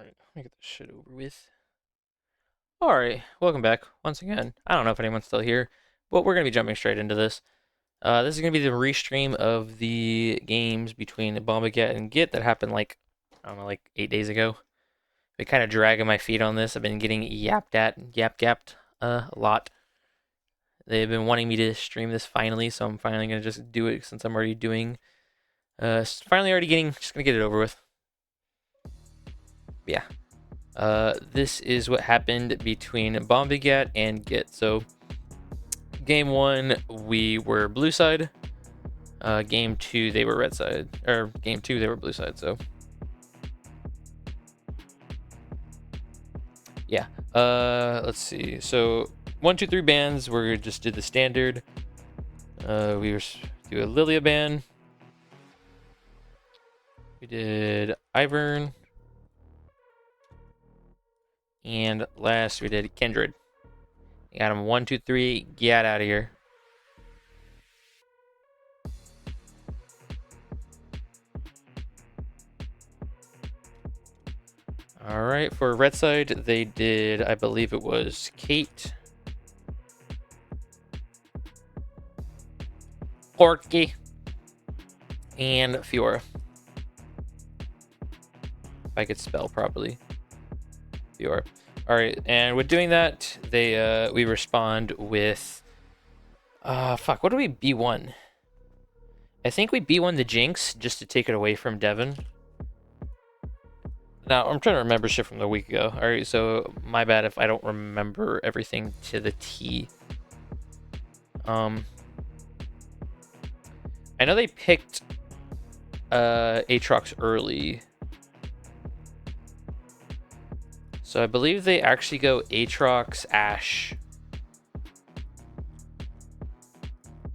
Alright, let me get this shit over with. Alright, welcome back once again. I don't know if anyone's still here, but we're going to be jumping straight into this. This is going to be the restream of the games between BOMBOGYATT and GIT that happened like, I don't know, like 8 days ago. Been kind of dragging my feet on this. I've been getting yapped a lot. They've been wanting me to stream this finally, so I'm finally going to just do it since I'm already doing, just gonna get it over with. Yeah. This is what happened between BOMBOGYATT and GIT. So, game one, we were blue side. Game two, they were red side. Or game two, they were blue side. So, yeah. Let's see. So, 1, 2, 3 bands. We just did the standard. We were do a Lilia band. We did Ivern. And last, we did Kindred. We got him 1, 2, 3. Get out of here. All right, for red side, they did, I believe it was Kate, Porky, and Fiora. If I could spell properly. Fiora. All right, and with doing that, we respond with, fuck, what do we B1? I think we B1 the Jinx just to take it away from Devon. Now, I'm trying to remember shit from the week ago. All right, so my bad if I don't remember everything to the T. I know they picked Aatrox early. So I believe they actually go Aatrox, Ashe.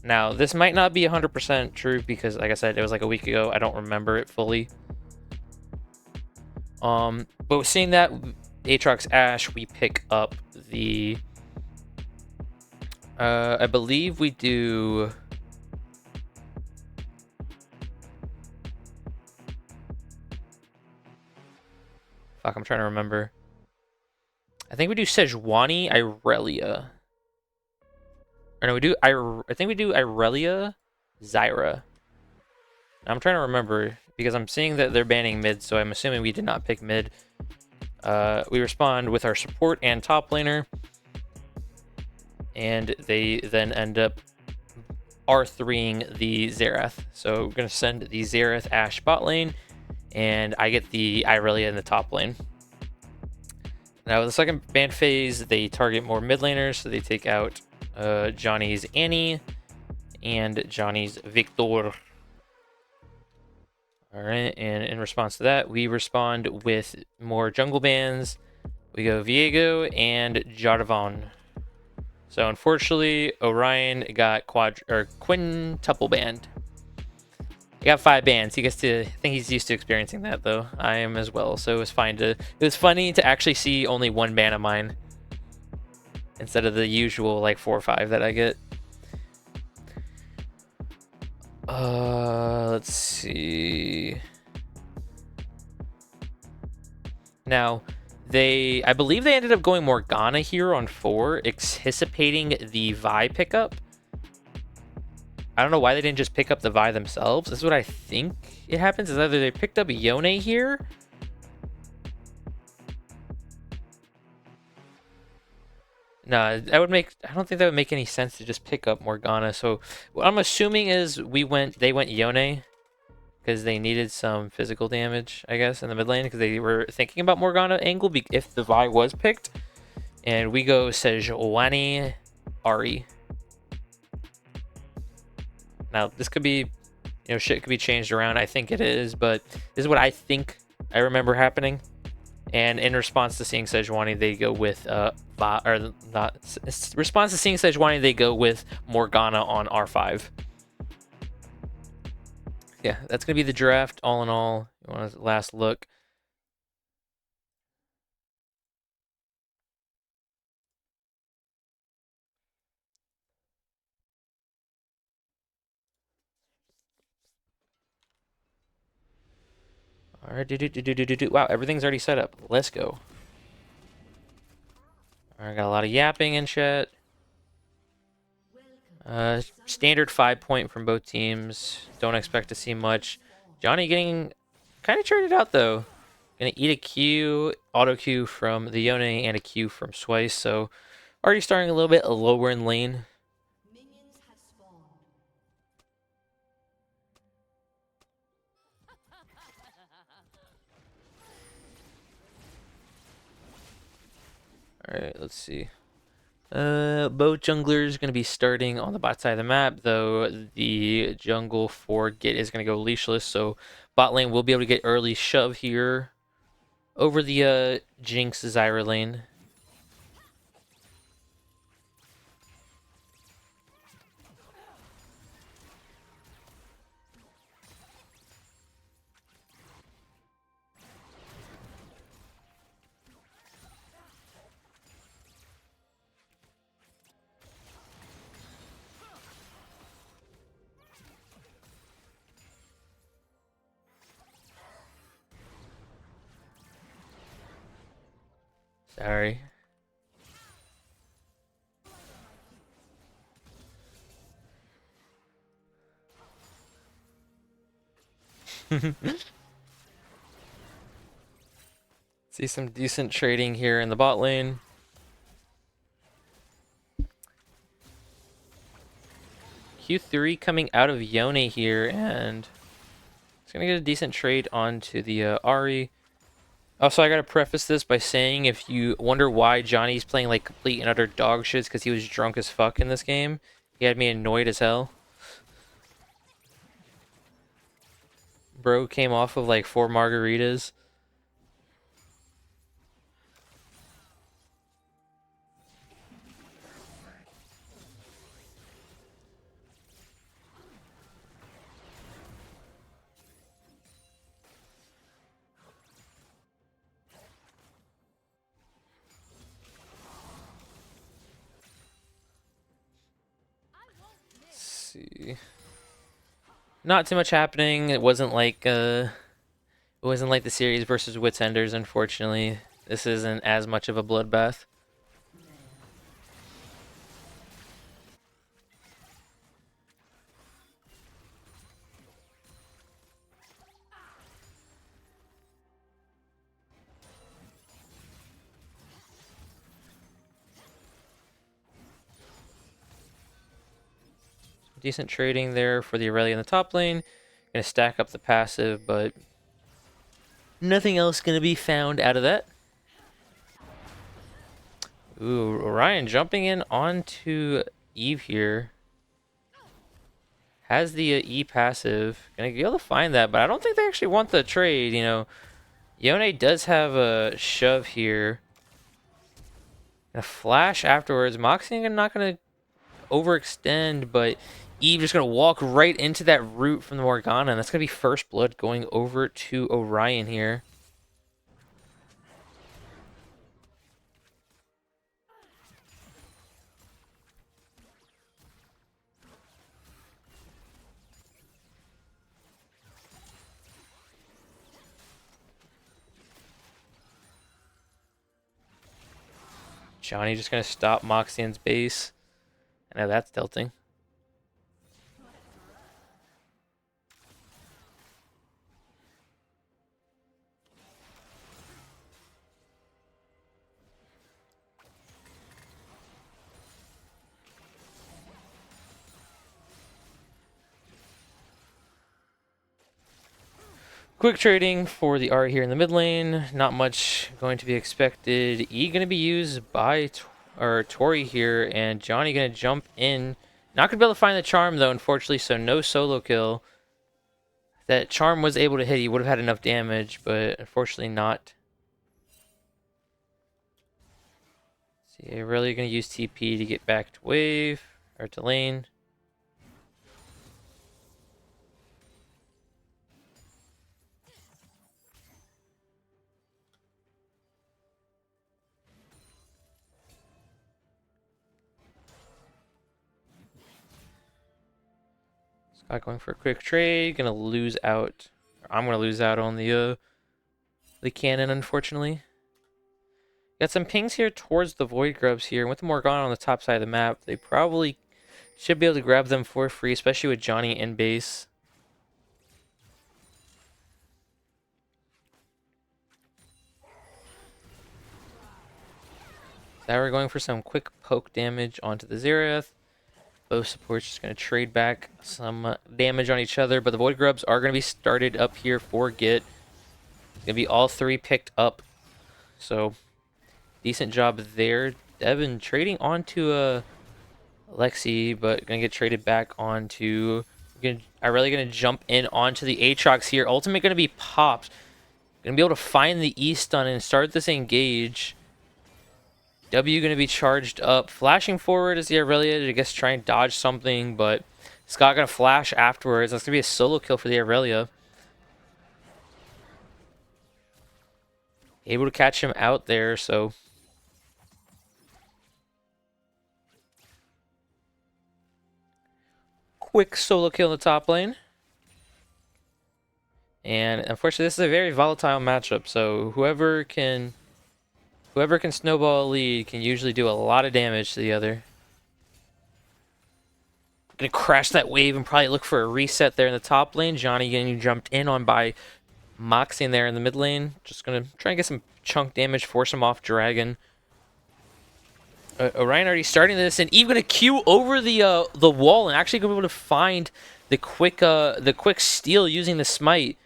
Now, this might not be 100% true because, like I said, it was like a week ago. I don't remember it fully. But seeing that Aatrox, Ashe, we pick up the... I believe we do... Fuck, I'm trying to remember. I think we do Sejuani, Irelia. Or no, we do... I think we do Irelia, Zyra. I'm trying to remember, because I'm seeing that they're banning mid, so I'm assuming we did not pick mid. We respond with our support and top laner. And they then end up R3ing the Xerath. So we're going to send the Xerath Ashe bot lane, and I get the Irelia in the top lane. Now, in the second ban phase, they target more mid laners, so they take out Johnny's Annie and Johnny's Victor. Alright, and in response to that, we respond with more jungle bans. We go Viego and Jarvan. So unfortunately, Orion got quintuple banned. He got 5 bans. He gets to, I think he's used to experiencing that though. I am as well. So it was funny to actually see only 1 ban of mine instead of the usual like 4 or 5 that I get. Let's see. Now, I believe they ended up going Morgana here on 4, anticipating the Vi pickup. I don't know why they didn't just pick up the Vi themselves. This is what I think it happens, is either they picked up Yone here. No, I don't think that would make any sense to just pick up Morgana. So what I'm assuming is they went Yone because they needed some physical damage, I guess, in the mid lane because they were thinking about Morgana angle if the Vi was picked. And we go Sejuani, Ahri. Now, this could be, shit could be changed around. I think it is, but this is what I think I remember happening. And in response to seeing Sejuani, they go with response to seeing Sejuani, they go with Morgana on R5. Yeah, that's gonna be the draft. All in all, you want a last look. All Alright, wow, everything's already set up. Let's go. Alright, got a lot of yapping in chat. Standard 5-point from both teams. Don't expect to see much. Johnny getting kind of traded out though. Gonna eat a Q, auto Q from the Yone and a Q from Swice, so already starting a little bit lower in lane. Alright, let's see. Both junglers going to be starting on the bot side of the map, though the jungle for GIT is going to go leashless, so bot lane will be able to get early shove here over the Jinx Zyra lane. Sorry. See some decent trading here in the bot lane. Q3 coming out of Yone here, and it's going to get a decent trade onto the Ahri. Also, I gotta preface this by saying if you wonder why Johnny's playing like complete and utter dog shit, it's because he was drunk as fuck in this game. He had me annoyed as hell. Bro came off of like 4 margaritas. See. Not too much happening. It wasn't like the series versus Wits Enders, unfortunately. This isn't as much of a bloodbath. Decent trading there for the Aurelia in the top lane. Gonna stack up the passive, but nothing else gonna be found out of that. Ooh, Orion jumping in onto Eve here. Has the E passive. Gonna be able to find that, but I don't think they actually want the trade, you know. Yone does have a shove here. A flash afterwards. Moxie not gonna overextend, but Eve just gonna walk right into that root from the Morgana, and that's gonna be first blood going over to Orion here. Johnny just gonna stop Moxian's base. I know that's tilting. Quick trading for the Ahri here in the mid lane. Not much going to be expected. E going to be used by Tori here, and Johnny going to jump in. Not going to be able to find the charm, though, unfortunately, so no solo kill. That charm was able to hit. He would have had enough damage, but unfortunately not. See, really going to use TP to get back to wave, or to lane. Scott going for a quick trade. Gonna lose out. I'm gonna lose out on the the cannon, unfortunately. Got some pings here towards the Void Grubs here. With the Morgana on the top side of the map, they probably should be able to grab them for free, especially with Johnny in base. Now we're going for some quick poke damage onto the Xerath. Both supports just going to trade back some damage on each other, but the Void Grubs are going to be started up here for GIT. It's going to be all three picked up, so decent job there. Devin trading onto Lexi, but going to get traded back onto... I'm really going to jump in onto the Aatrox here. Ultimate going to be popped. Going to be able to find the E-stun and start this engage. W going to be charged up. Flashing forward as the Aurelia to, I guess, try and dodge something, but Scott going to flash afterwards. That's going to be a solo kill for the Aurelia. Able to catch him out there, so... Quick solo kill in the top lane. And unfortunately, this is a very volatile matchup, so whoever can snowball a lead can usually do a lot of damage to the other. Gonna crash that wave and probably look for a reset there in the top lane. Johnny getting jumped in on by Moxie in there in the mid lane. Just gonna try and get some chunk damage, force him off Dragon. Orion already starting this, and Eve gonna Q over the wall and actually gonna be able to find the quick steal using the smite.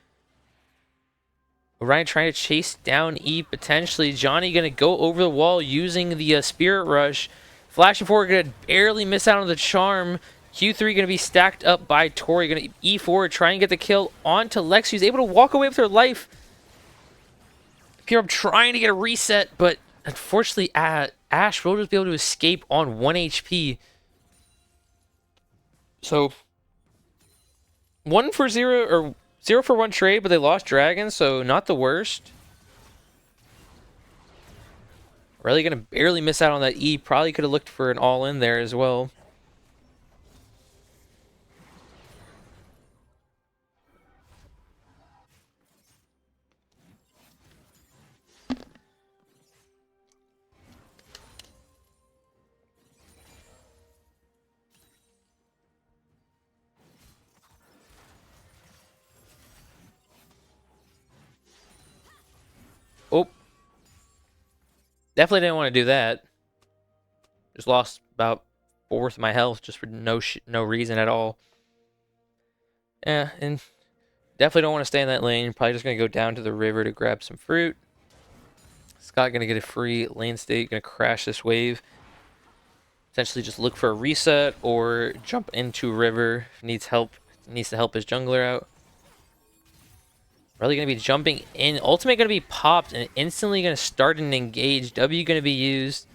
Orion trying to chase down Eve potentially. Johnny gonna go over the wall using the Spirit Rush. Flashing forward, gonna barely miss out on the charm. Q3 gonna be stacked up by Tori. Gonna E forward, try and get the kill onto Lex, who's able to walk away with her life. Pure trying to get a reset, but unfortunately, Ash will just be able to escape on 1 HP. So, 1 for 0, or 0 for 1 trade, but they lost Dragon, so not the worst. Really gonna barely miss out on that E. Probably could have looked for an all-in there as well. Oh. Definitely didn't want to do that. Just lost about 1/4 of my health just for no reason at all. Yeah, and definitely don't want to stay in that lane. Probably just going to go down to the river to grab some fruit. Scott going to get a free lane state. Going to crash this wave. Essentially just look for a reset or jump into river if needs help. Needs to help his jungler out. Really going to be jumping in. Ultimate going to be popped and instantly going to start an engage. W going to be used.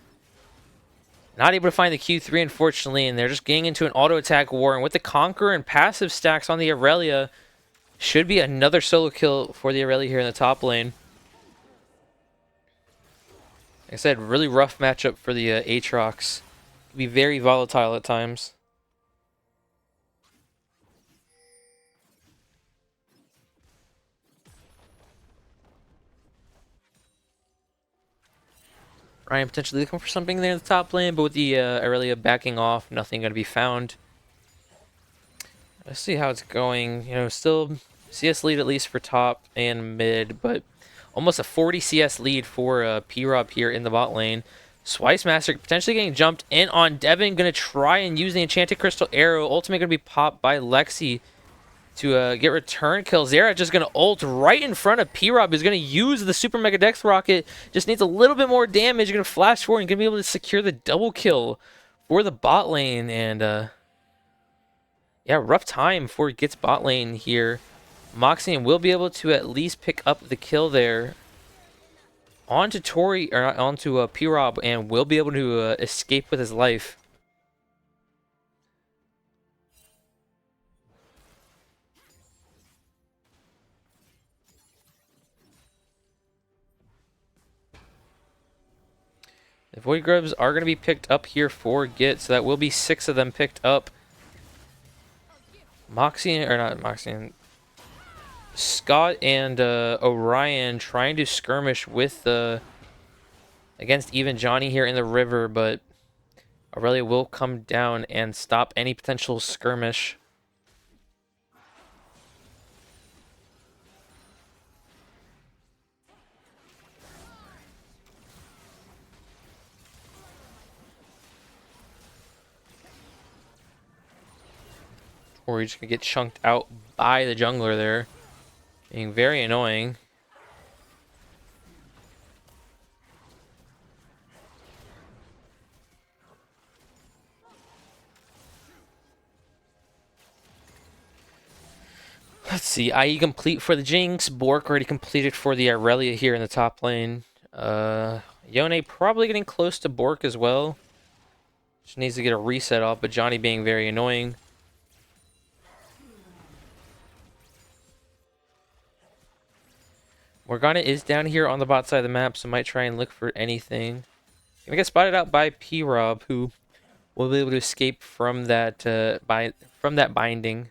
Not able to find the Q3, unfortunately, and they're just getting into an auto attack war. And with the Conqueror and passive stacks on the Aurelia, should be another solo kill for the Aurelia here in the top lane. Like I said, really rough matchup for the Aatrox. Can be very volatile at times. Ryan potentially looking for something there in the top lane, but with the Aurelia backing off, nothing going to be found. Let's see how it's going. You know, still CS lead at least for top and mid, but almost a 40 CS lead for P-Rob here in the bot lane. Swice Master potentially getting jumped in on Devin. Going to try and use the Enchanted Crystal Arrow. Ultimate going to be popped by Lexi to get return kill. Xerath just going to ult right in front of P-Rob. Is going to use the Super Mega Dex Rocket. Just needs a little bit more damage. Going to flash forward and going to be able to secure the double kill for the bot lane. And yeah, rough time for GIT's bot lane here. Moxie will be able to at least pick up the kill there onto Tori, or onto P-Rob, and will be able to escape with his life. The Void Grubs are going to be picked up here for GIT, so that will be 6 of them picked up. Moxie, or not Moxie, Scott and Orion trying to skirmish with against even Johnny here in the river, but Aurelia will come down and stop any potential skirmish. Or he's just gonna get chunked out by the jungler there, being very annoying. Let's see, IE complete for the Jinx. Bork already completed for the Aurelia here in the top lane. Yone probably getting close to Bork as well. Just needs to get a reset off, but Johnny being very annoying. Morgana is down here on the bot side of the map, so might try and look for anything. Gonna get spotted out by P-Rob, who will be able to escape from that from that binding.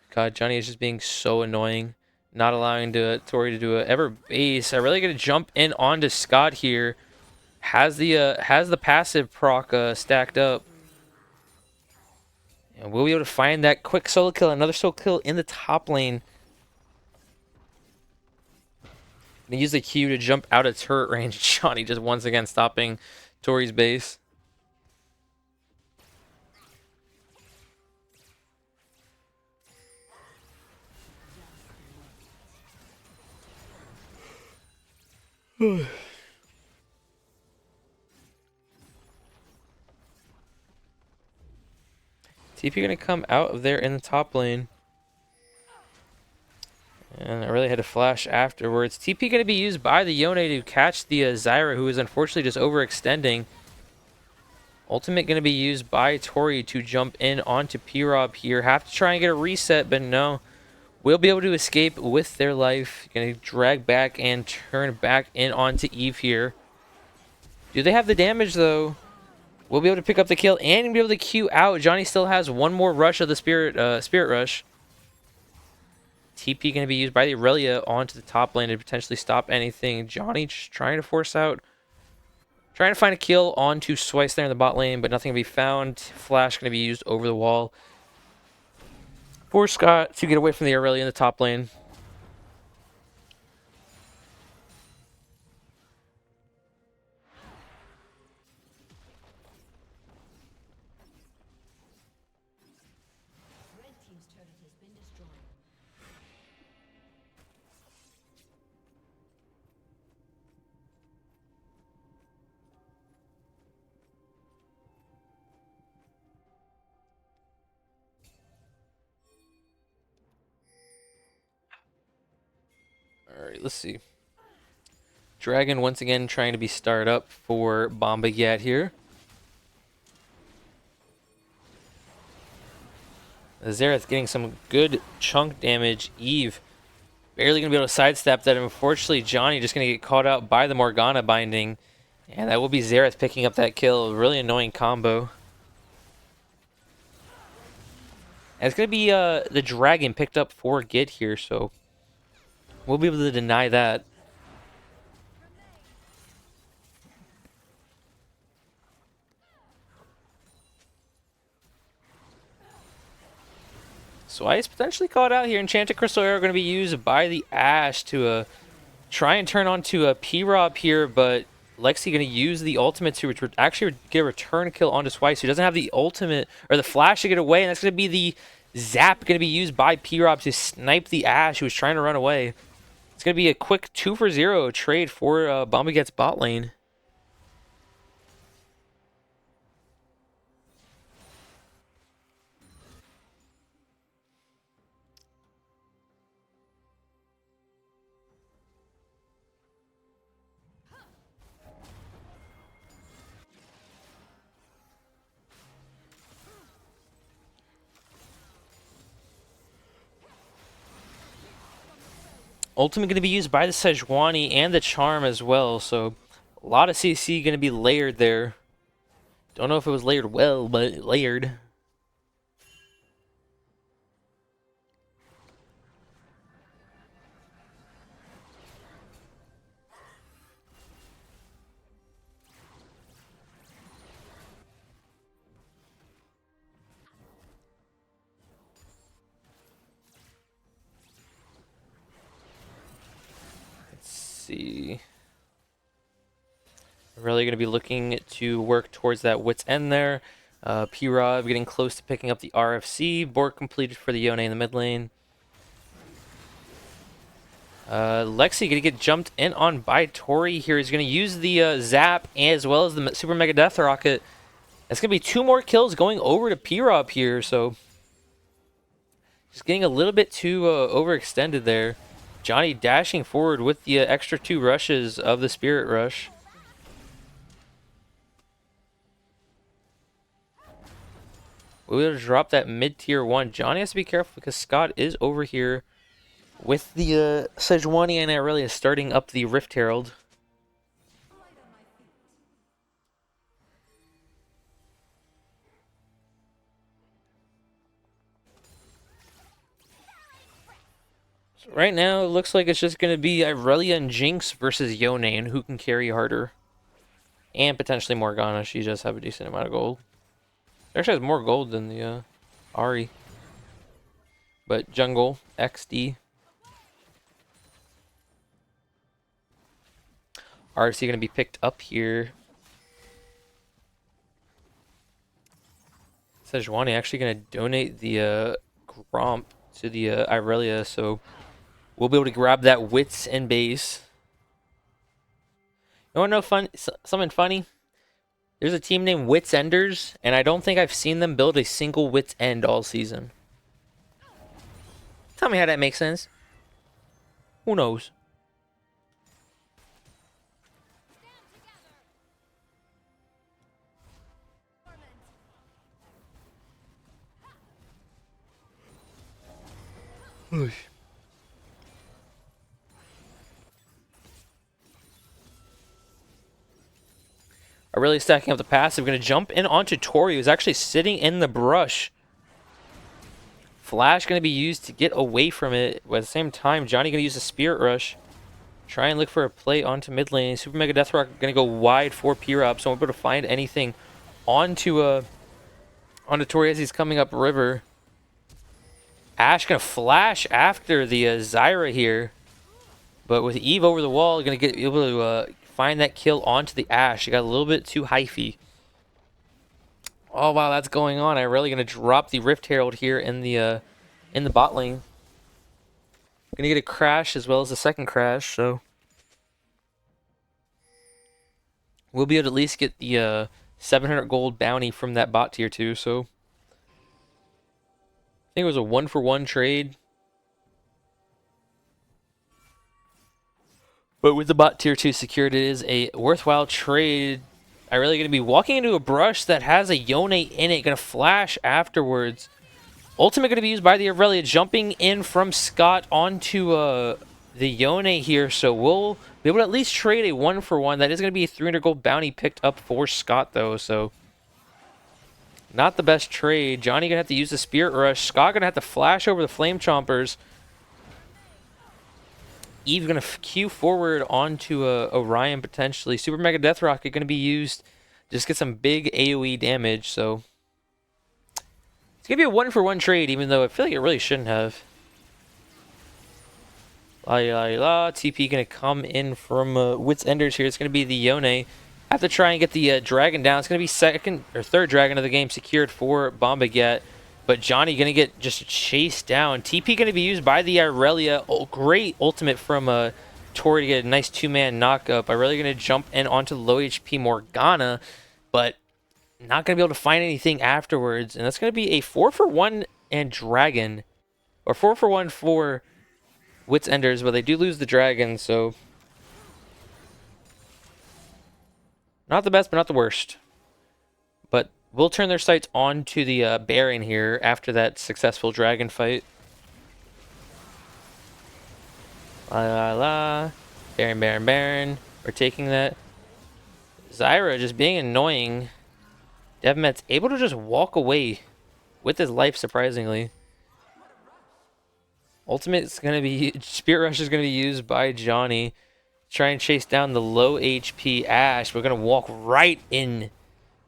God, Johnny is just being so annoying, not allowing Tori to do a ever base. I really gonna jump in onto Scott here. Has the passive proc stacked up. And we'll be able to find that quick solo kill, another solo kill in the top lane. Gonna use the Q to jump out of turret range. Johnny just once again stopping Tori's base. TP gonna come out of there in the top lane. And I really had to flash afterwards. TP gonna be used by the Yone to catch the Zyra, who is unfortunately just overextending. Ultimate gonna be used by Tori to jump in onto P-Rob here. Have to try and get a reset, but no. Will be able to escape with their life. Gonna drag back and turn back in onto Eve here. Do they have the damage though? We'll be able to pick up the kill and be able to Q out. Johnny still has one more rush of the Spirit Rush. TP going to be used by the Aurelia onto the top lane to potentially stop anything. Johnny just trying to force out. Trying to find a kill onto Swice there in the bot lane, but nothing to be found. Flash going to be used over the wall for Scott to get away from the Aurelia in the top lane. Alright, let's see. Dragon once again trying to be started up for BOMBOGYATT here. Xerath getting some good chunk damage. Eve barely going to be able to sidestep that. Unfortunately, Johnny just going to get caught out by the Morgana binding. And that will be Xerath picking up that kill. Really annoying combo. And it's going to be the Dragon picked up for GIT here, so we'll be able to deny that. So Ice potentially caught out here. Enchanted Crystal Arrow going to be used by the Ashe to try and turn onto a P-Rob here, but Lexi going to use the ultimate to actually get a return kill onto Swice, who doesn't have the ultimate or the flash to get away, and that's going to be the zap going to be used by P-Rob to snipe the Ashe, who was trying to run away. It's going to be a quick 2-for-0 trade for BOMBOGYATT's bot lane. Ultimate going to be used by the Sejuani and the Charm as well, so A lot of CC going to be layered there. Don't know if it was layered well, but layered. Let's see. Really going to be looking to work towards that wit's end there. P-Rob getting close to picking up the RFC. Bork completed for the Yone in the mid lane. Lexi going to get jumped in on by Tori here. He's going to use the Zap as well as the Super Mega Death Rocket. That's going to be 2 more kills going over to P-Rob here, so just getting a little bit too overextended there. Johnny dashing forward with the extra 2 rushes of the Spirit Rush. We'll be able to drop that mid-tier 1. Johnny has to be careful because Scott is over here with the Sejuani and Aurelia starting up the Rift Herald. So right now, it looks like it's just going to be Aurelia and Jinx versus Yone and who can carry harder. And potentially Morgana. She does have a decent amount of gold. Actually has more gold than the Ahri. But jungle, XD. RC going to be picked up here. Sejuani actually going to donate the Gromp to the Irelia, so we'll be able to grab that Wits and base. You want to know something funny? There's a team named Wits Enders, and I don't think I've seen them build a single Wits End all season. Tell me how that makes sense. Who knows? Are really stacking up the passive. Going to jump in onto Tori, who's actually sitting in the brush. Flash going to be used to get away from it. But at the same time, Johnny going to use a Spirit Rush. Try and look for a play onto mid lane. Super Mega Death Rock going to go wide for P-Rob, so I won't be able to find anything onto Tori as he's coming up river. Ashe going to flash after the Zyra here. But with Eve over the wall, going to get able to find that kill onto the Ashe. She got a little bit too hyphy. Oh wow, that's going on. I'm really gonna drop the Rift Herald here in the bot lane. Gonna get a crash as well as a second crash, so we'll be able to at least get the 700 gold bounty from that bot tier 2. So I think it was a 1-for-1 trade. But with the bot tier 2 secured, it is a worthwhile trade. I'm really going to be walking into a brush that has a Yone in it. Going to flash afterwards. Ultimate going to be used by the Aurelia. Jumping in from Scott onto the Yone here. So we'll be able to at least trade a 1-for-1. That is going to be a 300 gold bounty picked up for Scott, though. So not the best trade. Johnny going to have to use the Spirit Rush. Scott going to have to flash over the Flame Chompers. Eve going to queue forward onto Orion potentially. Super Mega Death Rocket going to be used. Just get some big AoE damage. So it's going to be a 1-for-1 trade, even though I feel like it really shouldn't have. TP going to come in from Wits Enders here. It's going to be the Yone. Have to try and get the dragon down. It's going to be second or third dragon of the game secured for BOMBOGYATT. But Johnny going to get just chased down. TP going to be used by the Aurelia. Oh, great ultimate from Tori to get a nice 2-man knock-up. Aurelia going to jump in onto low HP Morgana, but not going to be able to find anything afterwards. And that's going to be a 4-for-1 and Dragon. Or 4-for-1 for Wits Enders, but they do lose the Dragon, so not the best, but not the worst. But we'll turn their sights on to the Baron here after that successful dragon fight. Baron. We're taking that. Zyra just being annoying. Devmet's able to just walk away with his life, surprisingly. Ultimate's going to be... Spirit Rush is going to be used by Johnny. Try and chase down the low HP Ashe. We're going to walk right in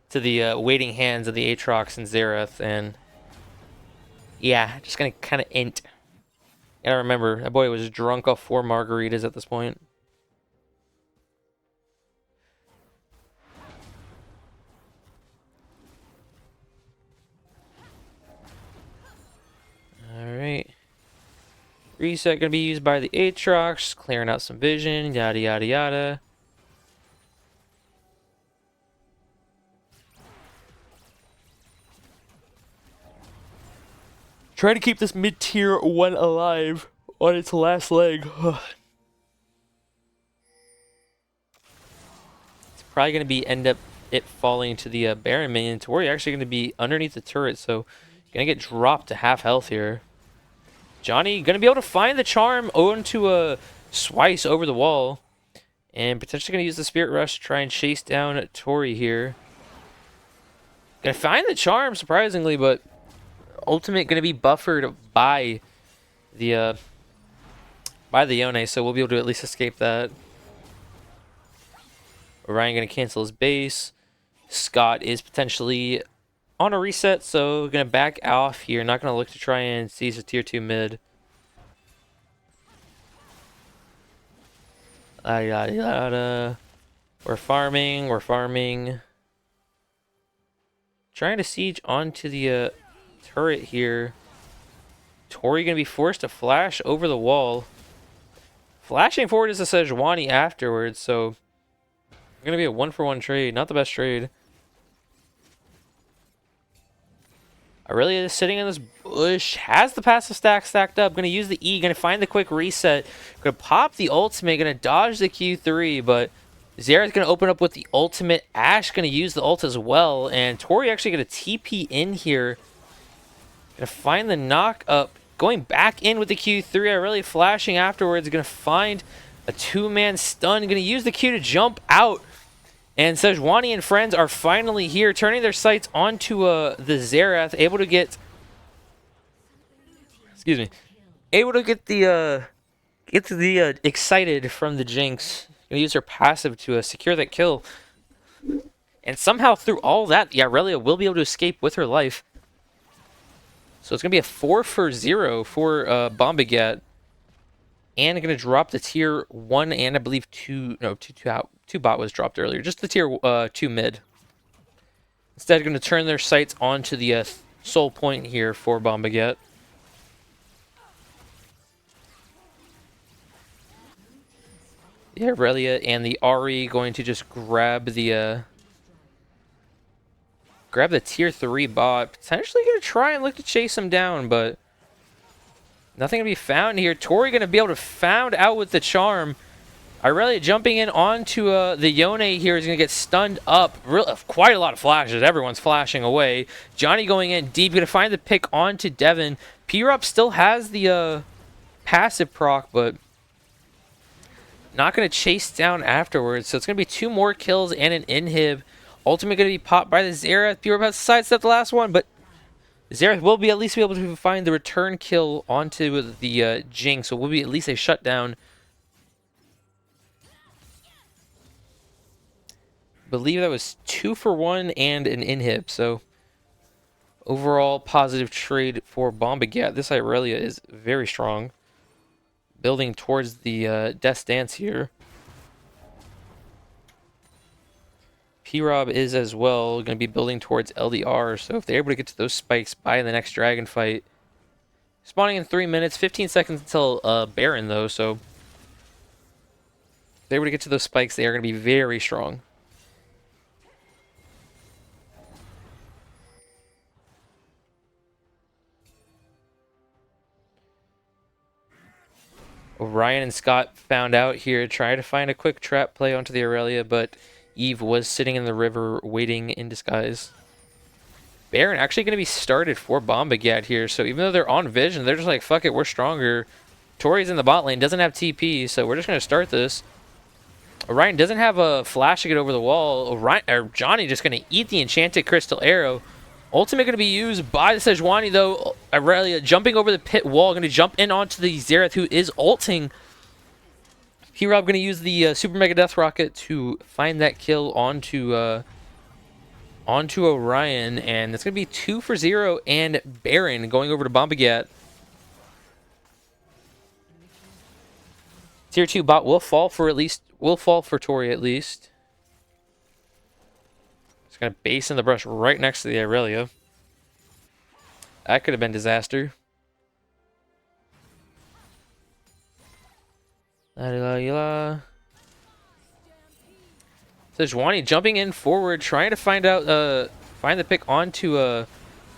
to the waiting hands of the Aatrox and Xerath. And yeah, just going to kind of int. Gotta remember, that boy was drunk off 4 margaritas at this point. Alright. Reset gonna be used by the Aatrox, clearing out some vision, yada yada yada. Try to keep this mid-tier one alive on its last leg. It's probably gonna be end up it falling to the Baron minion. Tori actually gonna be underneath the turret, so gonna get dropped to half health here. Johnny gonna be able to find the charm onto a Swice over the wall, and potentially gonna use the Spirit Rush to try and chase down Tori here. Gonna find the charm surprisingly, but Ultimate gonna be buffered by the Yone, so we'll be able to at least escape that. Orion gonna cancel his base. Scott is potentially on a reset, so gonna back off here. Not gonna look to try and seize a tier 2 mid. Yada yada. We're farming. Trying to siege onto the turret here. Tori gonna be forced to flash over the wall. Flashing forward is a Sejuani afterwards, so gonna be a 1-for-1 trade. Not the best trade. Aurelia is sitting in this bush, has the passive stack stacked up. Gonna use the E, gonna find the quick reset. Gonna pop the ultimate, gonna dodge the Q3, but Xerath's gonna open up with the ultimate. Ashe gonna use the ult as well, and Tori actually gonna TP in here. Gonna find the knock up, going back in with the Q3. Aurelia flashing afterwards, gonna find a 2-man stun, gonna use the Q to jump out. And Sejuani and friends are finally here, turning their sights onto the Xerath, able to get... Excuse me. Able to get the excited from the Jinx. Gonna use her passive to secure that kill. And somehow through all that, the Aurelia will be able to escape with her life. So it's gonna be a 4-for-0 for BOMBOGYATT. And gonna drop the tier 1 and I believe 2 out. 2 bot was dropped earlier. Just the tier 2 mid. Instead, going to turn their sights onto the soul point here for BOMBOGYATT. The Aurelia and the Ahri going to just grab the tier 3 bot. Potentially going to try and look to chase him down, but nothing to be found here. Tori going to be able to found out with the charm. Aurelia jumping in onto the Yone here is going to get stunned up. Quite a lot of flashes. Everyone's flashing away. Johnny going in deep. Going to find the pick onto Devin. P-Rup still has the passive proc, but not going to chase down afterwards. So it's going to be 2 more kills and an inhib. Ultimate going to be popped by the Xerath. P-Rup has to sidestep the last one, but Xerath will be at least be able to find the return kill onto the Jinx. So it will be at least a shutdown. Believe that was 2-for-1 and an inhib, so overall positive trade for BOMBOGYATT. This Aurelia is very strong, building towards the Death Dance here. P-Rob is as well going to be building towards LDR, so if they're able to get to those spikes by the next dragon fight. Spawning in 3 minutes, 15 seconds until Baron though, so if they're able to get to those spikes, they are going to be very strong. Orion and Scott found out here, trying to find a quick trap play onto the Aurelia, but Eve was sitting in the river waiting in disguise. Baron actually going to be started for BOMBOGYATT here, so even though they're on vision, they're just like, fuck it, we're stronger. Tori's in the bot lane, doesn't have TP, so we're just going to start this. Orion doesn't have a flash to get over the wall. Orion, or Johnny just going to eat the enchanted crystal arrow. Ultimate going to be used by the Sejuani, though. Aurelia jumping over the pit wall, going to jump in onto the Xerath, who is ulting. P-Rob going to use the Super Mega Death Rocket to find that kill onto Orion, and it's going to be 2 for 0, and Baron going over to BOMBOGYATT. Tier 2 bot will fall for Tori at least. It's going to base in the brush right next to the Aurelia. That could have been disaster. Sejuani jumping in forward, trying to find the pick onto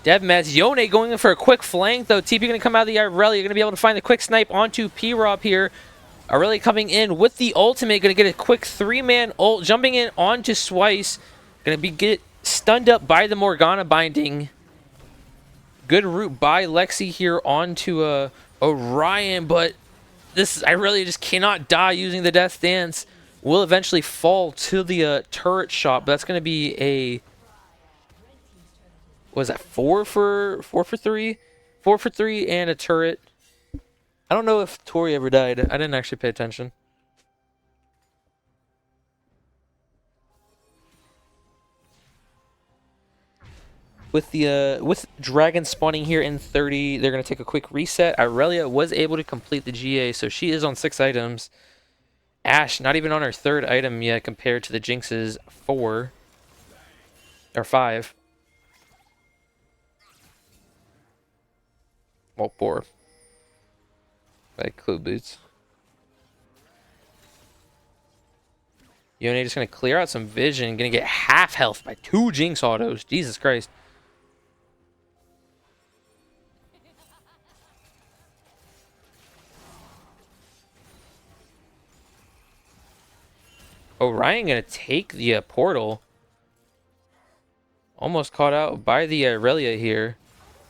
Devmez. Yone going in for a quick flank, though. TP going to come out of the Aurelia. Going to be able to find the quick snipe onto P-Rob here. Aurelia coming in with the ultimate. Going to get a quick 3-man ult. Jumping in onto Swice. Going to get stunned up by the Morgana binding. Good route by Lexi here onto Orion, but Aurelia just cannot die using the Death Dance. Will eventually fall to the turret shot, but that's going to be a... Was that 4 for 3? 4 for 3 and a turret. I don't know if Tori ever died. I didn't actually pay attention. With Dragon spawning here in 30, they're going to take a quick reset. Aurelia was able to complete the GA, so she is on 6 items. Ashe, not even on her 3rd item yet compared to the Jinx's 4. Or 5. Well, 4. Like Clue Boots. Yone just going to clear out some vision. Going to get half health by 2 Jinx autos. Jesus Christ. Orion going to take the portal. Almost caught out by the Aurelia here.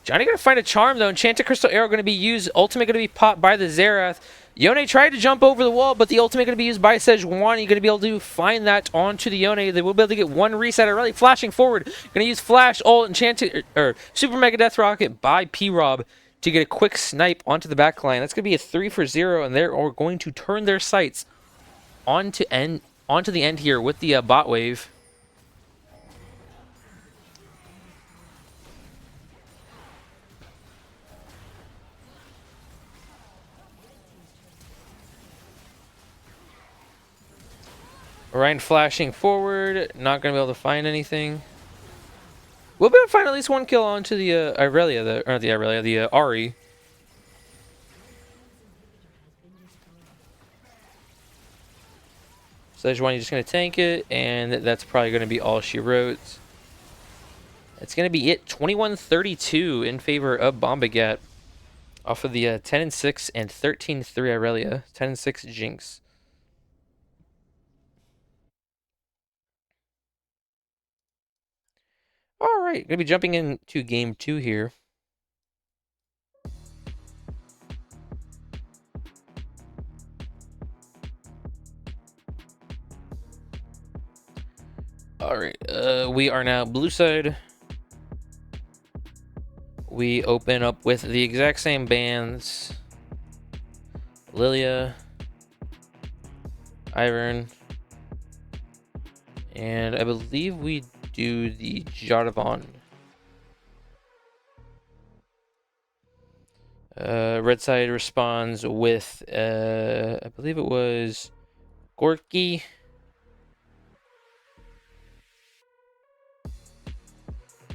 Johnny going to find a charm, though. Enchanted Crystal Arrow going to be used. Ultimate going to be popped by the Xerath. Yone tried to jump over the wall, but the ultimate going to be used by Sejuani. Going to be able to find that onto the Yone. They will be able to get 1 reset. Aurelia flashing forward. Going to use Flash, Ult, Enchanted, or Super Mega Death Rocket by P-Rob to get a quick snipe onto the backline. That's going to be a 3 for 0, and they're going to turn their sights onto the end here with the bot wave. Orion flashing forward, not going to be able to find anything. We'll be able to find at least 1 kill onto the Aurelia, the Ahri. Sejuani just going to tank it, and that's probably going to be all she wrote. It's going to be it, 21-32 in favor of BOMBOGYATT off of the 10-6 and 13-3 Aurelia, 10-6 Jinx. All right, going to be jumping into game 2 here. All right, we are now blue side. We open up with the exact same bands. Lilia, Ivern, and I believe we do the Jarvan. Red side responds with, I believe it was Gorky.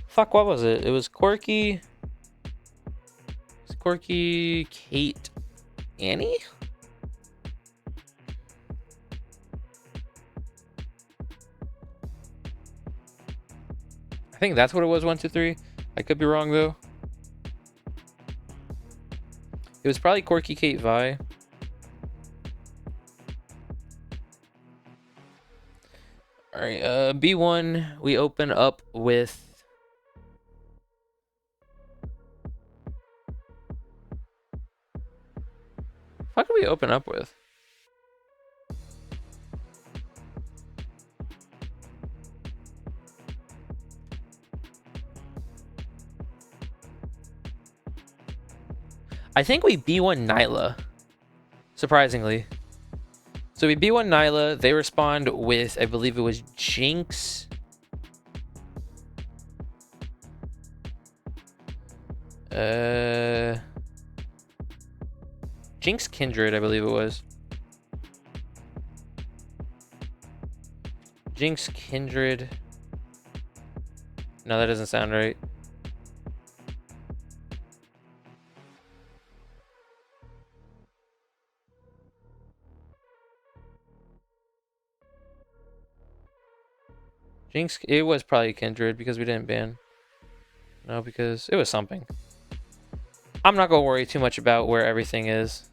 Fuck, what was it? It was Corky. It's Corky, Kate, Annie? I think that's what it was, 1, 2, 3. I could be wrong, though. It was probably Corky, Kate, Vi. Alright, B1, we open up with... What did we open up with? I think we B1 Nyla, surprisingly. So we B1 Nyla. They respond with, I believe it was Jinx. Jinx Kindred, I believe it was. Jinx Kindred. No, that doesn't sound right. Jinx, it was probably Kindred because we didn't ban. No, because it was something. I'm not gonna worry too much about where everything is.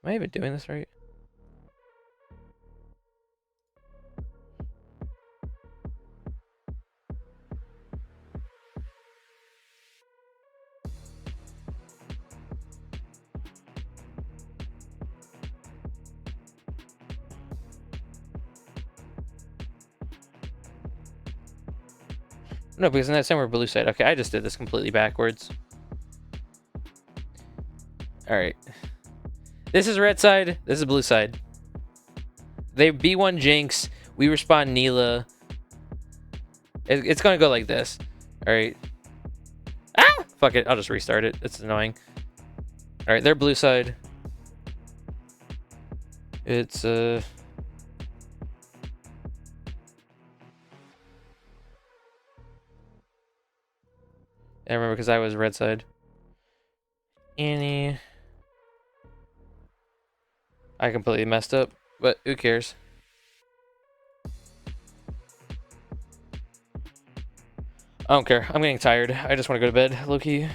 Am I even doing this right? No, because in that same we're blue side. Okay, I just did this completely backwards. Alright. This is red side. This is blue side. They B1 Jinx. We respond Neela. It's gonna go like this. Alright. Ah! Fuck it. I'll just restart it. It's annoying. Alright, they're blue side. It's, I remember because I was red side. Annie. I completely messed up, but who cares? I don't care. I'm getting tired. I just want to go to bed, low-key.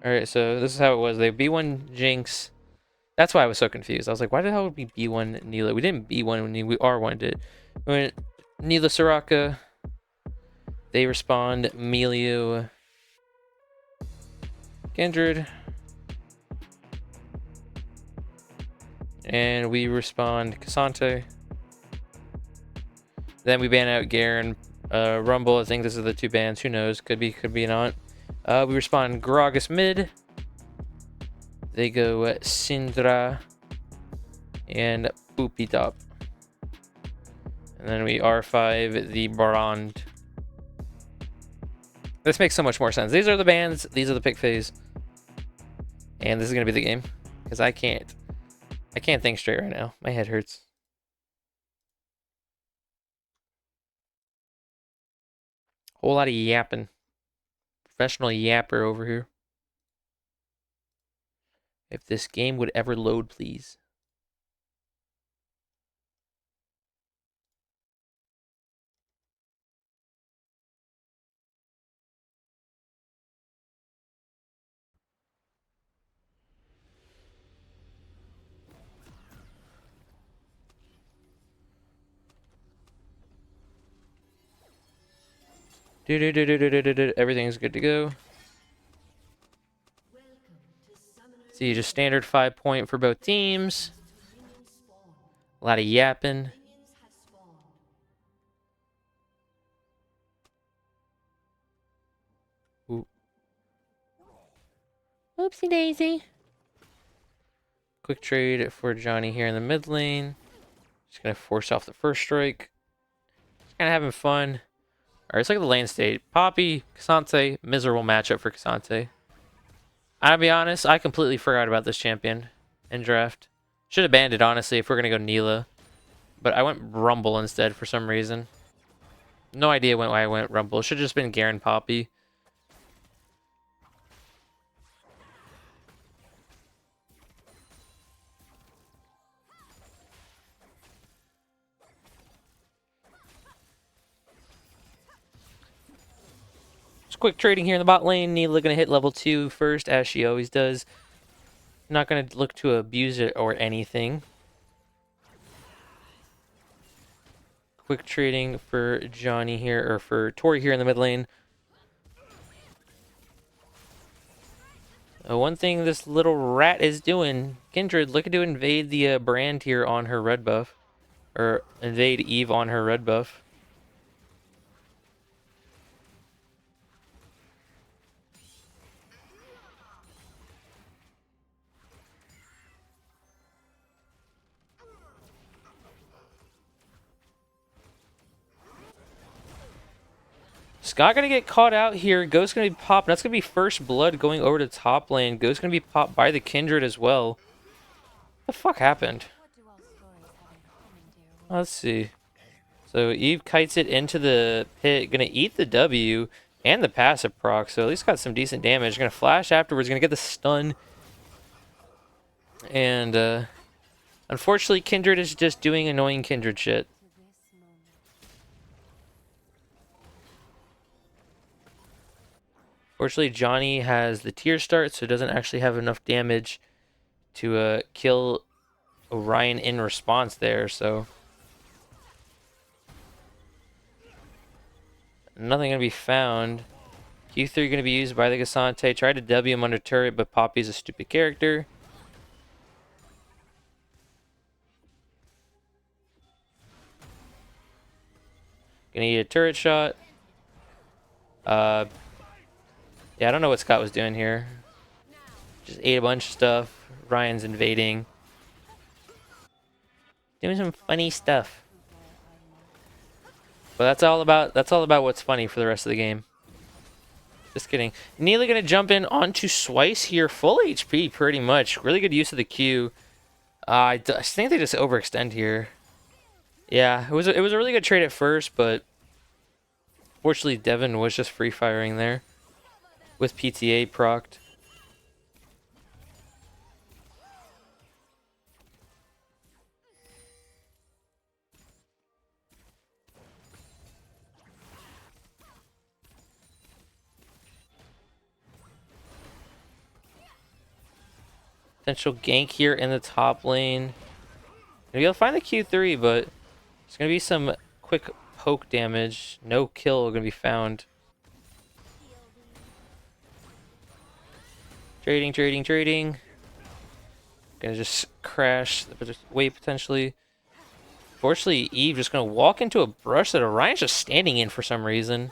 Alright, so this is how it was. They B1 Jinx. That's why I was so confused. I was like, why the hell would we B1 Neela? We didn't B1 when we R1 did. When Neela Soraka, they respond Milieu Kindred. And we respond Cassante. Then we ban out Garen, Rumble. I think this is the two bans. Who knows? Could be not. We respond Gragas mid. They go Syndra and Poopy top. And then we R5 the Brand. This makes so much more sense. These are the bans. These are the pick phase. And this is going to be the game. Because I can't think straight right now. My head hurts. Whole lot of yapping. Professional yapper over here. If this game would ever load, please. Everything's good to go. See, just standard 5-point for both teams. A lot of yapping. Ooh. Oopsie daisy. Quick trade for Johnny here in the mid lane. Just gonna force off the first strike. Just kind of having fun. Alright, let's look at the lane state. Poppy, Cassante, miserable matchup for Cassante. I'll be honest, I completely forgot about this champion in draft. Should have banned it, honestly, if we're gonna go Neela. But I went Rumble instead for some reason. No idea why I went Rumble. Should have just been Garen Poppy. Just quick trading here in the bot lane. Neela gonna hit level 2 first, as she always does. Not gonna look to abuse it or anything. Quick trading for Johnny here, or for Tori here in the mid lane. One thing this little rat is doing, Kindred, looking to invade the brand here on her red buff. Or invade Eve on her red buff. Scott gonna get caught out here. Ghost gonna be popped. That's gonna be first blood going over to top lane. Ghost gonna be popped by the Kindred as well. What the fuck happened? Let's see. So Eve kites it into the pit. Gonna eat the W and the passive proc. So at least got some decent damage. Gonna flash afterwards. Gonna get the stun. And unfortunately, Kindred is just doing annoying Kindred shit. Fortunately, Johnny has the tier start, so doesn't actually have enough damage to kill Orion in response there, so nothing gonna be found. Q3 gonna be used by the Cassante. Tried to W him under turret, but Poppy's a stupid character. Gonna need a turret shot. Yeah, I don't know what Scott was doing here. Just ate a bunch of stuff. Ryan's invading. Doing some funny stuff. But that's all about what's funny for the rest of the game. Just kidding. Neela gonna jump in onto Swice here. Full HP pretty much. Really good use of the Q. I think they just overextend here. Yeah, it was a really good trade at first, but fortunately Devin was just free firing there with PTA procced. Potential gank here in the top lane. Gonna be able to find the Q3, but there's gonna be some quick poke damage. No kill gonna be found. Trading. Gonna just crash the wave potentially. Fortunately, Eve just gonna walk into a brush that Orion's just standing in for some reason.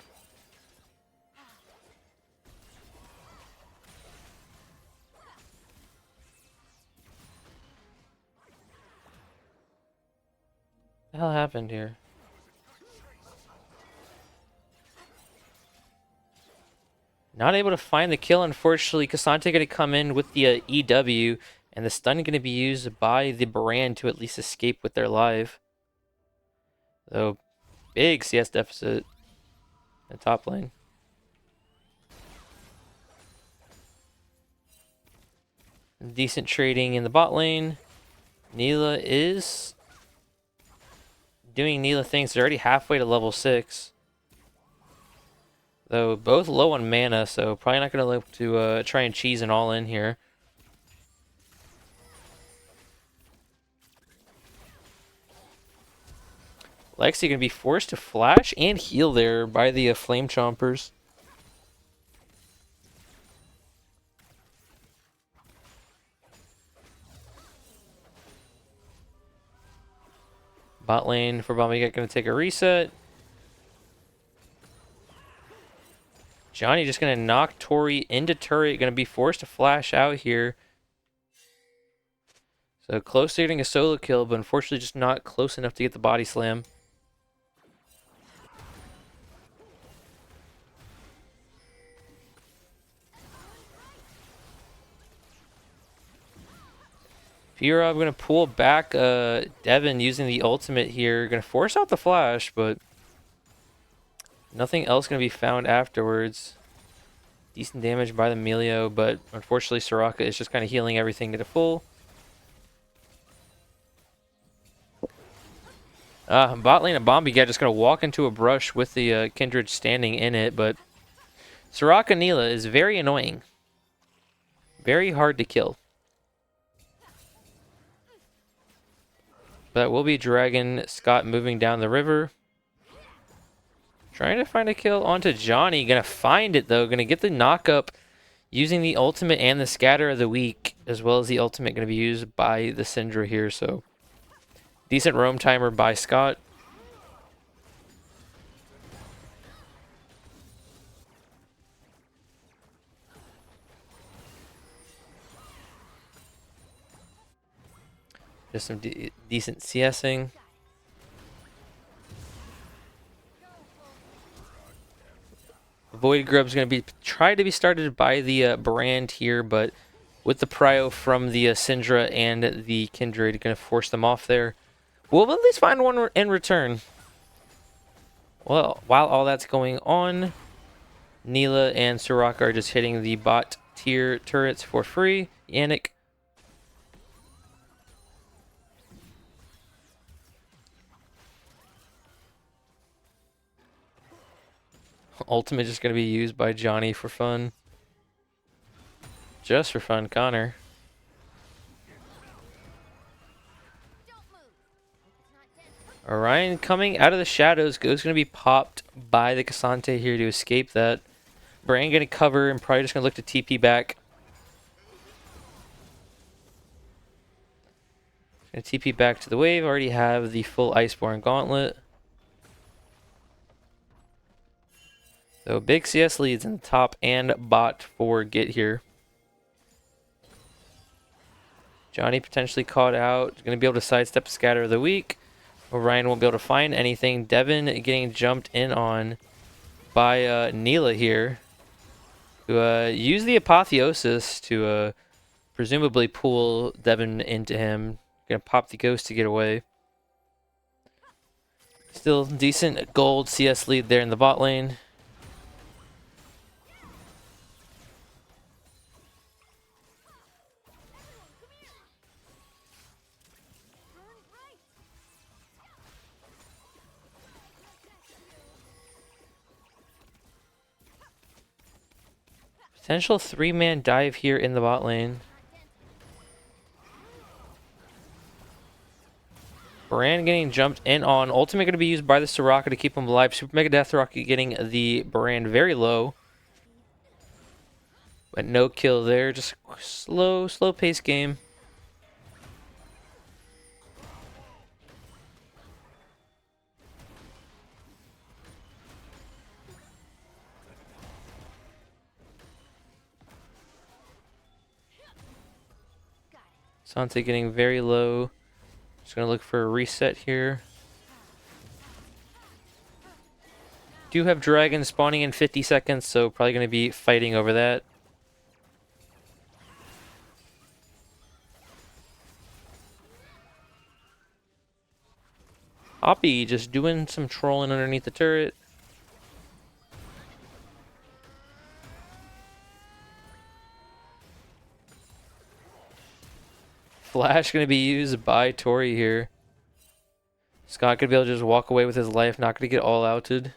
What the hell happened here? Not able to find the kill, unfortunately. Cassante gonna come in with the EW, and the stun gonna be used by the brand to at least escape with their life. Though, big CS deficit in top lane. Decent trading in the bot lane. Neela is doing Neela things. They're already halfway to level 6. Though both low on mana, so probably not going to look to try and cheese an all in here. Lexi going to be forced to flash and heal there by the Flame Chompers. Bot lane for BOMBOGYATT going to take a reset. Johnny just going to knock Tori into turret. Going to be forced to flash out here. So close to getting a solo kill, but unfortunately just not close enough to get the body slam. P-Rob going to pull back Devin using the ultimate here. Going to force out the flash, but nothing else going to be found afterwards. Decent damage by the Melio, but unfortunately Soraka is just kind of healing everything to the full. Bot lane of BOMBOGYATT just going to walk into a brush with the Kindred standing in it, but Soraka Neela is very annoying. Very hard to kill. But we'll be Dragon Scott moving down the river. Trying to find a kill onto Johnny. Gonna find it though. Gonna get the knock up using the ultimate and the scatter of the weak, as well as the ultimate gonna be used by the Syndra here. So decent roam timer by Scott. Just some decent CSing. Void Grub's going to be try to be started by the Brand here, but with the prio from the Syndra and the Kindred, going to force them off there. We'll at least find one in return. Well, while all that's going on, Neela and Soraka are just hitting the bot tier turrets for free. Yannick. Ultimate just going to be used by Johnny for fun. Just for fun, Connor. Orion coming out of the shadows. Go's going to be popped by the Cassante here to escape that. Brain going to cover and probably just going to look to TP back. Going to TP back to the wave. Already have the full Iceborne Gauntlet. So big CS leads in the top and bot for GIT here. Johnny potentially caught out. Going to be able to sidestep Scatter of the Weak. Orion won't be able to find anything. Devin getting jumped in on by Neela here. Who used the Apotheosis to presumably pull Devin into him. Going to pop the Ghost to get away. Still decent gold CS lead there in the bot lane. Potential 3-man dive here in the bot lane. Brand getting jumped in on. Ultimate going to be used by the Soraka to keep him alive. Super Mega Death Rocket getting the Brand very low. But no kill there. Just slow pace game. Sante getting very low. Just going to look for a reset here. Do have Dragon spawning in 50 seconds, so probably going to be fighting over that. Hoppy just doing some trolling underneath the turret. Flash going to be used by Tori here. Scott could be able to just walk away with his life, not going to get all outed.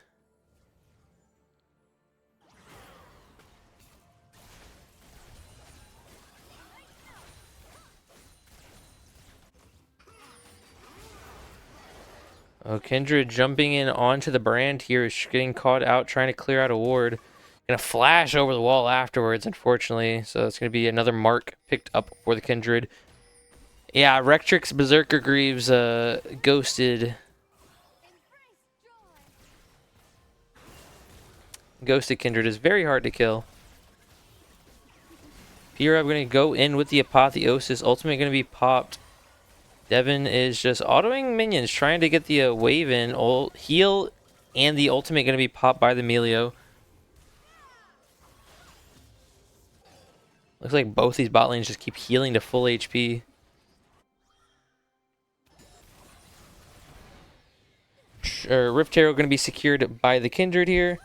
Oh, Kindred jumping in onto the Brand here is getting caught out, trying to clear out a ward. Gonna flash over the wall afterwards, unfortunately. So it's gonna be another mark picked up for the Kindred. Yeah, Rectrix Berserker Greaves ghosted. Ghosted Kindred is very hard to kill. P-Rab gonna go in with the Apotheosis. Ultimate gonna be popped. Devin is just autoing minions, trying to get the wave in. Heal and the ultimate going to be popped by the Melio. Looks like both these bot lanes just keep healing to full HP. Rift Arrow going to be secured by the Kindred here.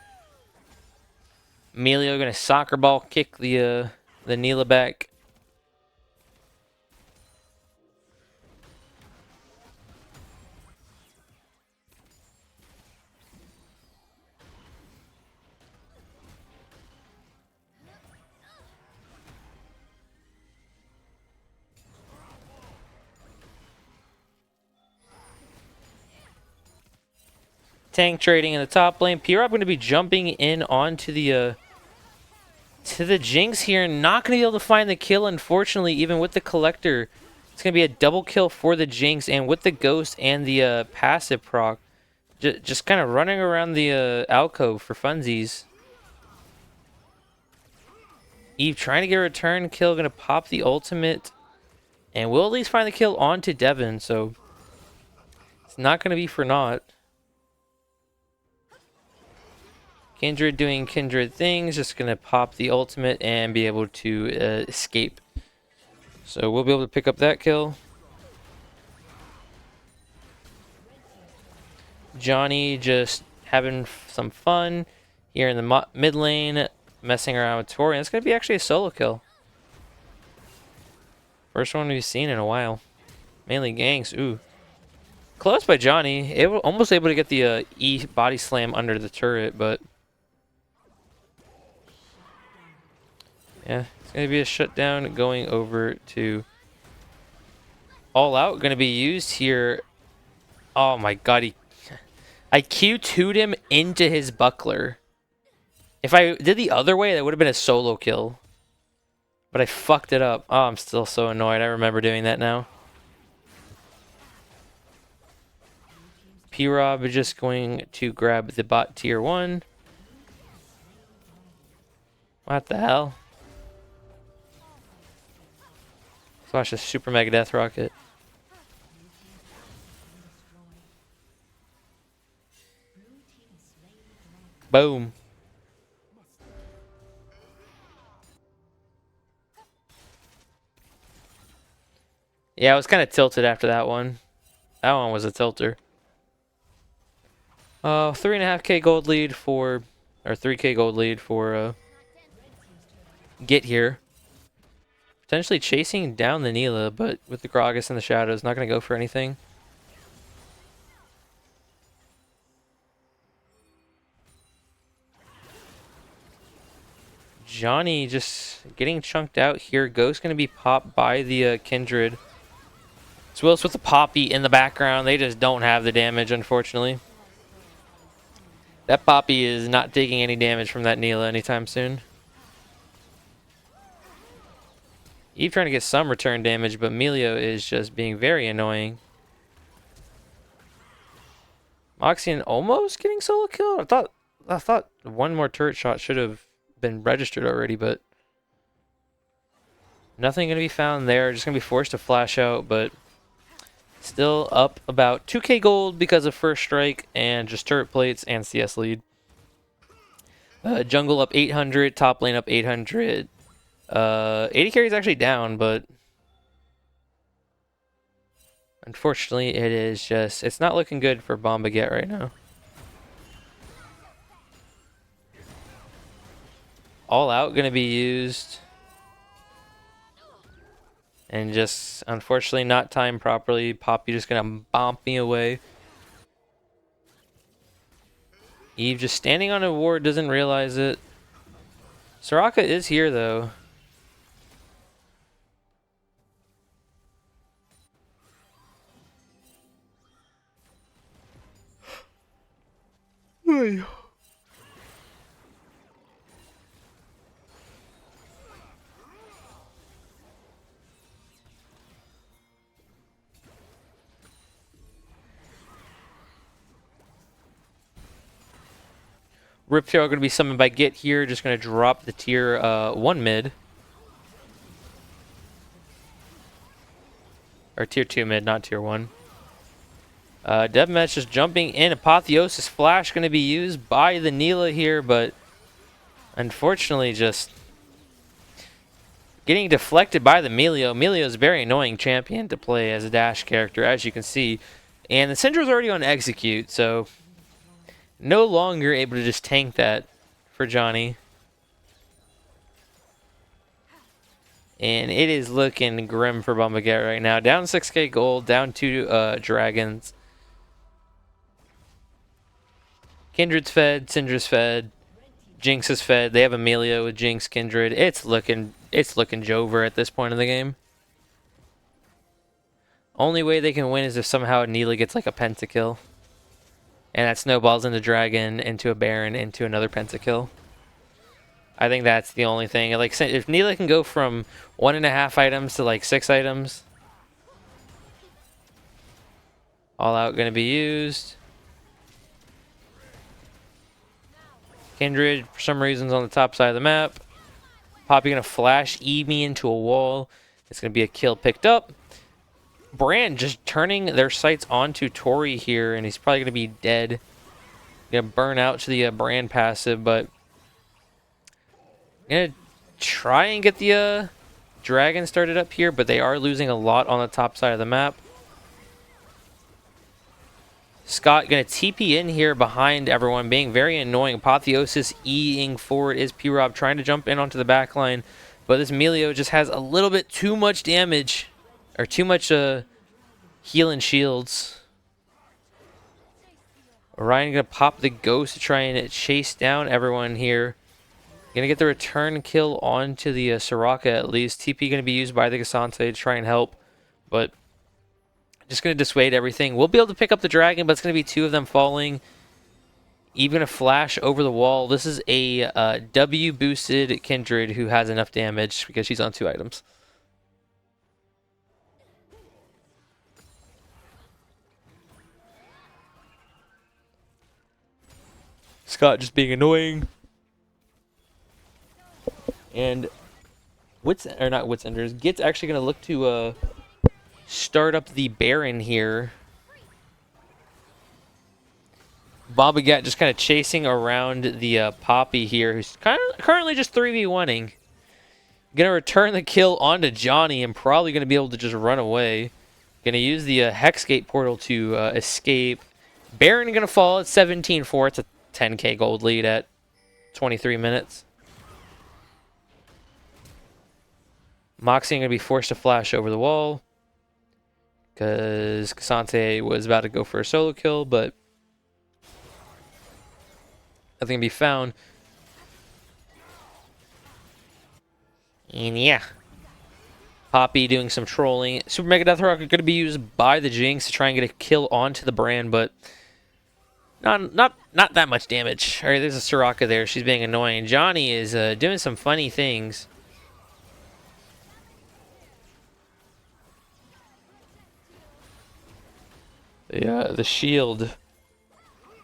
Melio going to soccer ball kick the Neela back. Tank trading in the top lane. P-Rob going to be jumping in onto the Jinx here. Not going to be able to find the kill, unfortunately, even with the Collector. It's going to be a double kill for the Jinx, and with the Ghost and the passive proc, just kind of running around the alcove for funsies. Eve trying to get a return kill, going to pop the ultimate, and we'll at least find the kill onto Devin, so it's not going to be for naught. Kindred doing Kindred things, just going to pop the ultimate and be able to escape. So we'll be able to pick up that kill. Johnny just having some fun here in the mid lane, messing around with Tori. It's going to be actually a solo kill. First one we've seen in a while. Mainly ganks. Ooh. Close by Johnny. Almost able to get the E body slam under the turret, but yeah, it's going to be a shutdown going over to All Out. Going to be used here. Oh my god, I Q2'd him into his buckler. If I did the other way, that would have been a solo kill. But I fucked it up. Oh, I'm still so annoyed. I remember doing that now. P-Rob is just going to grab the bot tier 1. What the hell? Flash a super mega death rocket. Boom. Yeah, I was kind of tilted after that one. That one was a tilter. 3.5k gold lead for, or 3k gold lead for GIT here. Potentially chasing down the Neela, but with the Gragas in the shadows, not going to go for anything. Johnny just getting chunked out here. Ghost going to be popped by the Kindred. Swillis with the Poppy in the background. They just don't have the damage, unfortunately. That Poppy is not taking any damage from that Neela anytime soon. Eve trying to get some return damage, but Melio is just being very annoying. Moxian almost getting solo kill. I thought one more turret shot should have been registered already, but nothing going to be found there. Just going to be forced to flash out, but still up about 2k gold because of first strike and just turret plates and CS lead. Jungle up 800, top lane up 800. 80 carry is actually down, but unfortunately it is just, it's not looking good for BOMBOGYATT right now. All Out going to be used. And just, unfortunately, not timed properly. Poppy just going to bomb me away. Eve just standing on a ward, doesn't realize it. Soraka is here, though. Riptail going to be summoned by GIT here. Just going to drop the tier 1 mid. Or tier 2 mid, not tier 1. Deathmatch just jumping in. Apotheosis Flash going to be used by the Neela here, but unfortunately just getting deflected by the Melio. Melio is a very annoying champion to play as a dash character, as you can see. And the Syndra's already on execute, so no longer able to just tank that for Johnny. And it is looking grim for BOMBOGYATT right now. Down 6k gold, down 2 dragons. Kindred's fed, Syndra's fed, Jinx is fed. They have Amelia with Jinx, Kindred. It's looking Jover at this point in the game. Only way they can win is if somehow Neela gets like a pentakill. And that snowballs into Dragon, into a Baron, into another pentakill. I think that's the only thing. Like, if Neela can go from 1.5 items to like 6 items, all out gonna be used. Kindred, for some reasons, on the top side of the map. Poppy gonna flash E me into a wall. It's gonna be a kill picked up. Brand just turning their sights onto Tori here, and he's probably gonna be dead. Gonna burn out to the Brand passive, but gonna try and get the Dragon started up here, but they are losing a lot on the top side of the map. Scott gonna TP in here behind everyone, being very annoying. Apotheosis E-ing forward is P-Rob trying to jump in onto the back line, but this Melio just has a little bit too much damage, or too much heal and shields. Orion gonna pop the Ghost to try and chase down everyone here. Gonna get the return kill onto the Soraka at least. TP gonna be used by the Cassante to try and help, but just going to dissuade everything. We'll be able to pick up the Dragon, but it's going to be 2 of them falling. Even a flash over the wall. This is a W-boosted Kindred who has enough damage because she's on 2 items. Scott just being annoying. And Git's actually going to look to start up the Baron here. BOMBOGYATT just kind of chasing around the Poppy here, who's currently just 3v1ing. Gonna return the kill onto Johnny and probably gonna be able to just run away. Gonna use the Hexgate portal to escape. Baron gonna fall at 17-4. It's a 10k gold lead at 23 minutes. Moxie gonna be forced to flash over the wall because Cassante was about to go for a solo kill, but nothing can be found. And yeah, Poppy doing some trolling. Super Mega Death Rocket going to be used by the Jinx to try and get a kill onto the Brand, but not that much damage. All right, there's a Soraka there. She's being annoying. Johnny is doing some funny things. The shield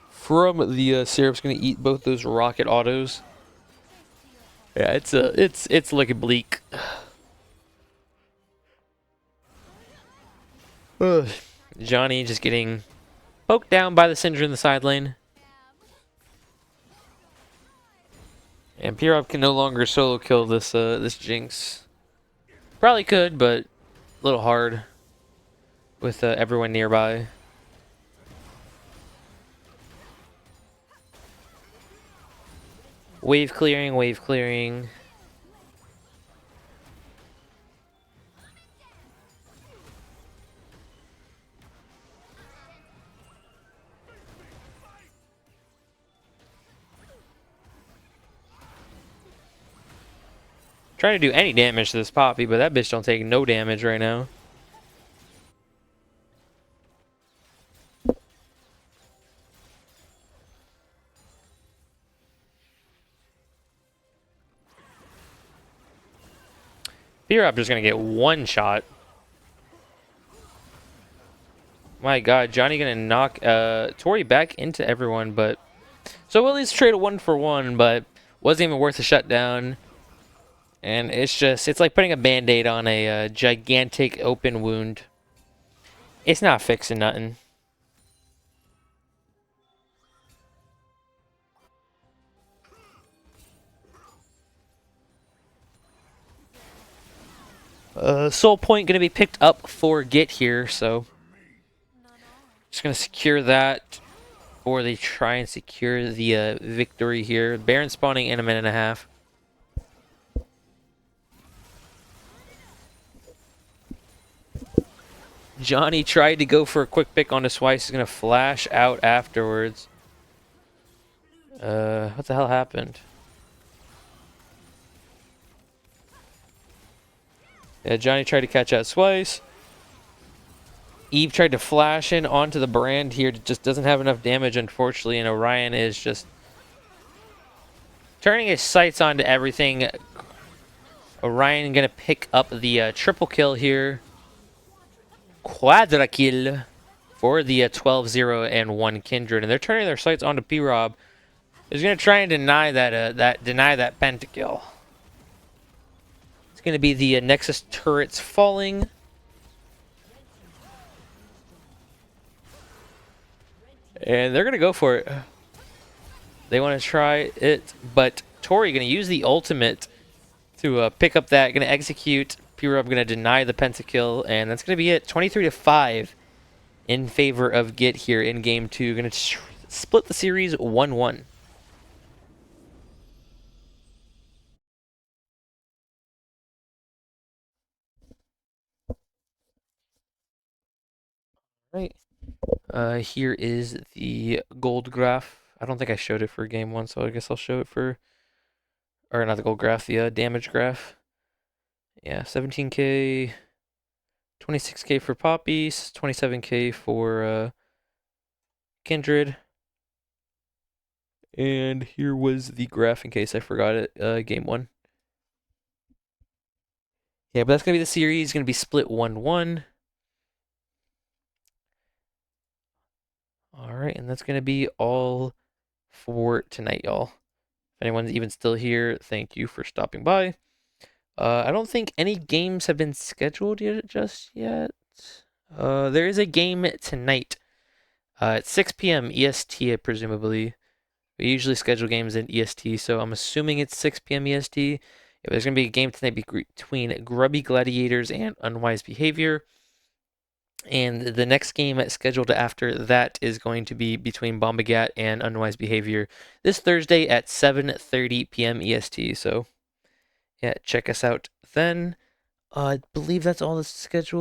from the Syrup's going to eat both those rocket autos. Yeah, it's looking bleak. Johnny just getting poked down by the Syndra in the side lane. And P-Rob can no longer solo kill this this Jinx. Probably could, but a little hard with everyone nearby. Wave clearing, wave clearing. Trying to do any damage to this Poppy, but that bitch don't take no damage right now. P-Rob just gonna get one shot. My god, Johnny gonna knock Tori back into everyone, but so we'll at least trade a 1-for-1, but wasn't even worth a shutdown. And it's like putting a band-aid on a gigantic open wound. It's not fixing nothing. Soul point gonna be picked up for GIT here, so just gonna secure that, or they try and secure the victory here. Baron spawning in a minute and a half. Johnny tried to go for a quick pick onto Swice. He's gonna flash out afterwards. What the hell happened? Yeah, Johnny tried to catch out Swice. Eve tried to flash in onto the brand here. Just doesn't have enough damage, unfortunately, and Orion is just turning his sights onto everything. Orion gonna pick up the triple kill here. Quadra kill for the 12-0 and 1 Kindred, and they're turning their sights onto P-Rob. He's gonna try and deny that pentakill. It's gonna be the Nexus turrets falling. And they're going to go for it. They want to try it, but Tori going to use the ultimate to pick up that. Going to execute. P-Rob going to deny the pentakill, and that's going to be it. 23-5 in favor of GIT here in Game 2. Going to split the series 1-1. Right. Here is the gold graph. I don't think I showed it for Game 1, so I guess I'll show it for... Or not the gold graph, the damage graph. Yeah, 17k, 26k for Poppies, 27k for Kindred. And here was the graph in case I forgot it, Game 1. Yeah, but that's going to be the series. Going to be split 1-1. All right, and that's going to be all for tonight, y'all. If anyone's even still here, thank you for stopping by. I don't think any games have been scheduled just yet. There is a game tonight at 6 p.m. EST, presumably. We usually schedule games in EST, so I'm assuming it's 6 p.m. EST. There's going to be a game tonight between Grubby Gladiators and Unwise Behavior. And the next game scheduled after that is going to be between BOMBOGYATT and Unwise Behavior this Thursday at 7:30 p.m. EST. So, yeah, check us out then. I believe that's all the schedule.